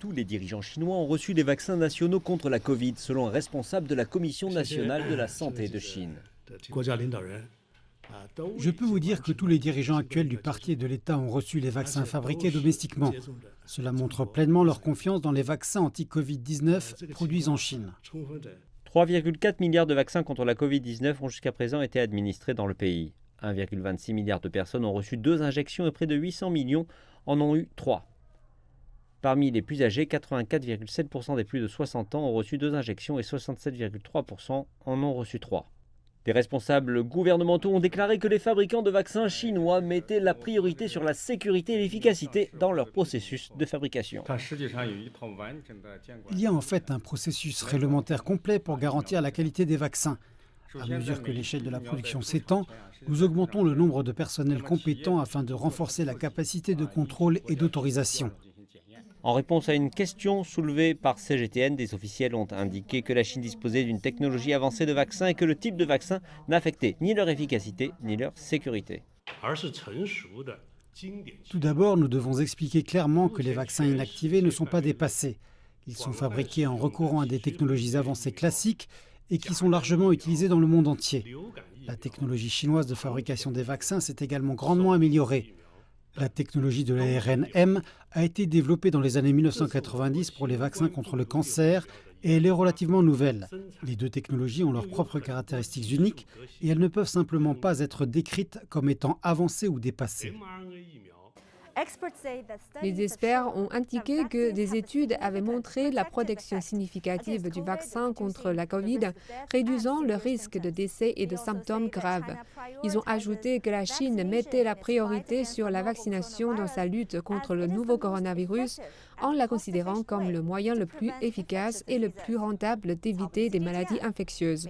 tous les dirigeants chinois ont reçu des vaccins nationaux contre la Covid, selon un responsable de la Commission nationale de la santé de Chine. Je peux vous dire que tous les dirigeants actuels du parti et de l'État ont reçu les vaccins fabriqués domestiquement. Cela montre pleinement leur confiance dans les vaccins anti-Covid-19 produits en Chine. 3,4 milliards de vaccins contre la Covid-19 ont jusqu'à présent été administrés dans le pays. 1,26 milliard de personnes ont reçu 2 injections et près de 800 millions en ont eu 3. Parmi les plus âgés, 84,7% des plus de 60 ans ont reçu 2 injections et 67,3% en ont reçu 3. Des responsables gouvernementaux ont déclaré que les fabricants de vaccins chinois mettaient la priorité sur la sécurité et l'efficacité dans leur processus de fabrication. Il y a en fait un processus réglementaire complet pour garantir la qualité des vaccins. À mesure que l'échelle de la production s'étend, nous augmentons le nombre de personnels compétents afin de renforcer la capacité de contrôle et d'autorisation. En réponse à une question soulevée par CGTN, des officiels ont indiqué que la Chine disposait d'une technologie avancée de vaccin et que le type de vaccin n'affectait ni leur efficacité ni leur sécurité. Tout d'abord, nous devons expliquer clairement que les vaccins inactivés ne sont pas dépassés. Ils sont fabriqués en recourant à des technologies avancées classiques et qui sont largement utilisées dans le monde entier. La technologie chinoise de fabrication des vaccins s'est également grandement améliorée. La technologie de l'ARN-M a été développée dans les années 1990 pour les vaccins contre le cancer et elle est relativement nouvelle. Les deux technologies ont leurs propres caractéristiques uniques et elles ne peuvent simplement pas être décrites comme étant avancées ou dépassées. Les experts ont indiqué que des études avaient montré la protection significative du vaccin contre la Covid, réduisant le risque de décès et de symptômes graves. Ils ont ajouté que la Chine mettait la priorité sur la vaccination dans sa lutte contre le nouveau coronavirus, en la considérant comme le moyen le plus efficace et le plus rentable d'éviter des maladies infectieuses.